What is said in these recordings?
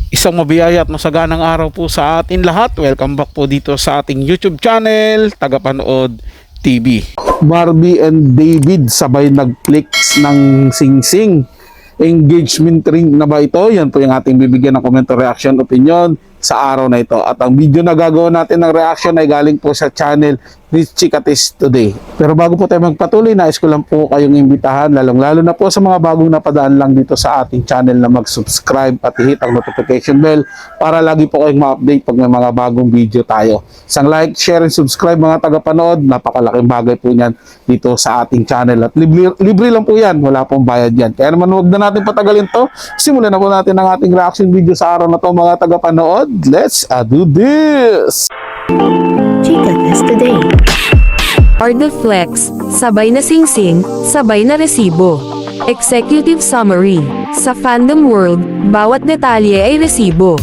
Isang mabiyaya at masaganang araw po sa atin lahat. Welcome back po dito sa ating YouTube channel, Tagapanood TV. Barbie and David sabay nag-clicks ng sing-sing. Engagement ring na ba ito? Yan po yung ating bibigyan ng comment, reaction, opinion sa araw na ito. At ang video na gagawin natin ng reaction ay galing po sa channel Rich Chikatis Today. Pero bago po tayo magpatuloy, nais ko lang po kayong imbitahan, lalong-lalo na po sa mga bagong napadaan lang dito sa ating channel na mag-subscribe at i-hit ang notification bell para lagi po kayong ma-update pag may mga bagong video tayo. Isang like, share, and subscribe mga tagapanood, napakalaking bagay po niyan dito sa ating channel. At libre lang po yan, wala pong bayad yan. Kaya naman huwag na natin patagalin to. Simulan na po natin ang ating reaction video sa araw na to mga tagapanood. Let's do this! Chikatis Today. Barda Flex, sabay na sing-sing, sabay na resibo. Executive Summary. Sa fandom world, bawat detalye ay resibo.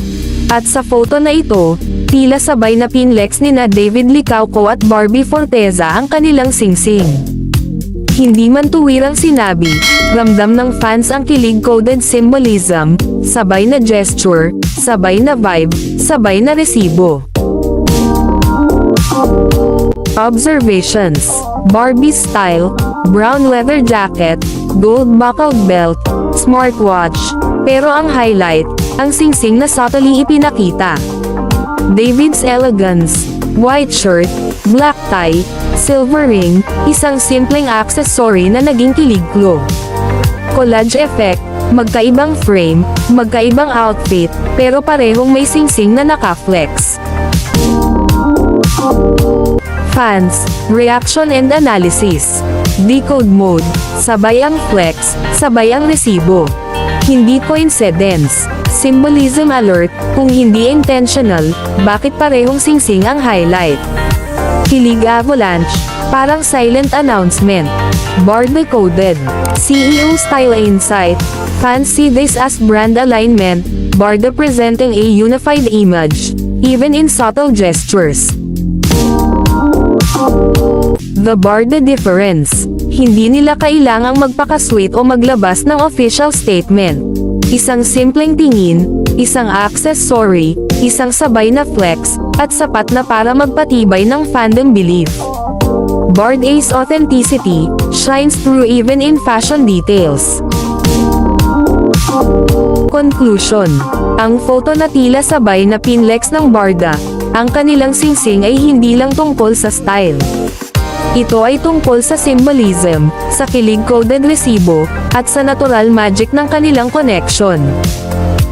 At sa photo na ito, tila sabay na pinlex ni na David Licauco at Barbie Forteza ang kanilang sing-sing. Hindi man tuwirang sinabi, ramdam ng fans ang kilig-coded symbolism, sabay na gesture, sabay na vibe, sabay na resibo. Observations. Barbie style, brown leather jacket, gold buckled belt, smartwatch, pero ang highlight, ang singsing na subtly ipinakita. David's elegance, white shirt, black tie, silver ring, isang simpleng accessory na naging kilig-glow. Collage effect, magkaibang frame, magkaibang outfit, pero parehong may singsing na naka-flex. Fans, reaction and analysis. Decode mode, sabay ang flex, sabay ang resibo. Hindi coincidence. Symbolism alert, kung hindi intentional, bakit parehong singsing ang highlight? Kilig avalanche, parang silent announcement. Barda coded. CEO style insight. Fans see this as brand alignment, Barda presenting a unified image, even in subtle gestures. The Barda difference. Hindi nila kailangang magpaka-sweet o maglabas ng official statement. Isang simpleng tingin, isang accessory, isang sabay na flex, at sapat na para magpatibay ng fandom belief. Barda's authenticity shines through even in fashion details. Conclusion. Ang photo na tila sabay na pinlex ng Barda, ang kanilang singsing ay hindi lang tungkol sa style. Ito ay tungkol sa symbolism, sa kilig-coded resibo, at sa natural magic ng kanilang connection.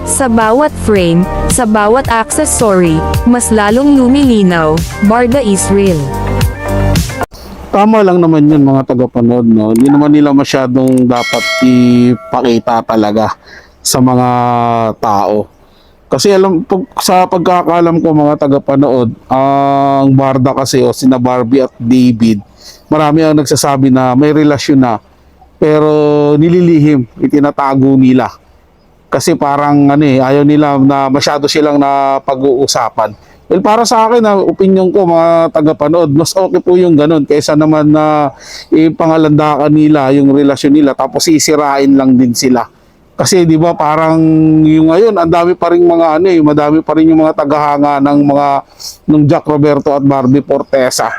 Sa bawat frame, sa bawat accessory, mas lalong lumilinaw, Barda is real. Tama lang naman yun mga tagapanood, no? Hindi naman nila masyadong dapat ipakita talaga sa mga tao. Kasi sa pagkakaalam ko mga tagapanood, ang Barda kasi o sina Barbie at David, marami ang nagsasabi na may relasyon na, pero nililihim, itinatago nila. Kasi parang ayaw nila na masyado silang na pag-uusapan. Well, para sa akin, opinion ko mga tagapanood, mas okay po yung ganun kaysa naman na ipangalandakan nila yung relasyon nila tapos sisirain lang din sila. Kasi 'di ba parang yung ngayon ang dami pa ring mga madami pa rin yung mga tagahanga ng Jack Roberto at Barbie Forteza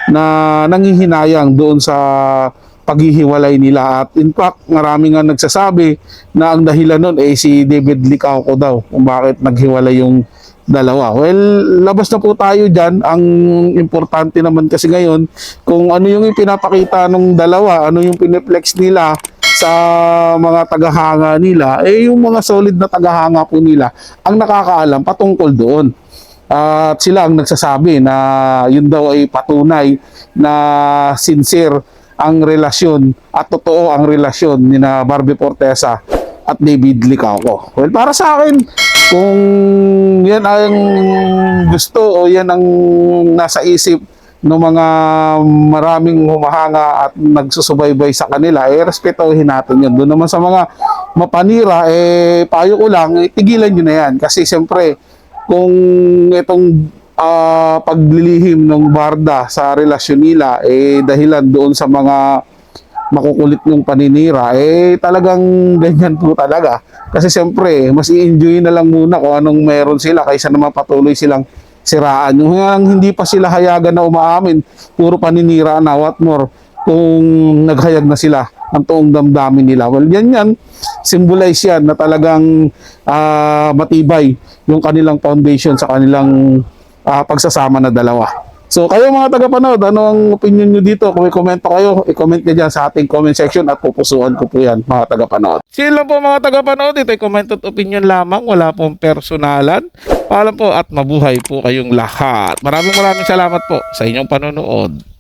na nanghihinayang doon sa paghihiwalay nila. At in fact, marami nga nagsasabi na ang dahilan nun ay si David Licauco daw kung bakit naghiwalay yung dalawa. Well, labas na po tayo dyan. Ang importante naman kasi ngayon kung ano yung pinapakita ng dalawa, ano yung pineflex nila sa mga tagahanga nila, yung mga solid na tagahanga po nila ang nakakaalam patungkol doon. At sila ang nagsasabi na yun daw ay patunay na sincere ang relasyon at totoo ang relasyon ni na Barbie Forteza at David Licauco. Well, para sa akin, kung yan ang gusto o yan ang nasa isip ng mga maraming humahanga at nagsusubaybay sa kanila, respetuhin natin yun. Doon naman sa mga mapanira, payo ko lang, tigilan nyo na yan. Kasi siyempre, kung itong paglilihim ng Barda sa relasyon nila, dahilan doon sa mga makukulit yung paninira, talagang ganyan po talaga. Kasi siyempre, mas i-enjoy na lang muna kung anong meron sila kaysa naman patuloy silang siraan. Yung hindi pa sila hayagan na umaamin, puro paninira na, what more kung naghayag na sila ang tuong damdamin nila. Well, yan, symbolize yan na talagang matibay yung kanilang foundation sa kanilang pagsasama na dalawa. So kayo mga tagapanood, ano ang opinion nyo dito? Kung may komento kayo, i-comment nyo dyan sa ating comment section at pupusuan ko po yan mga tagapanood. Sino lang po mga tagapanood, ito ay comment at opinion lamang, wala pong personalan. Paalam po at mabuhay po kayong lahat. Maraming salamat po sa inyong panonood.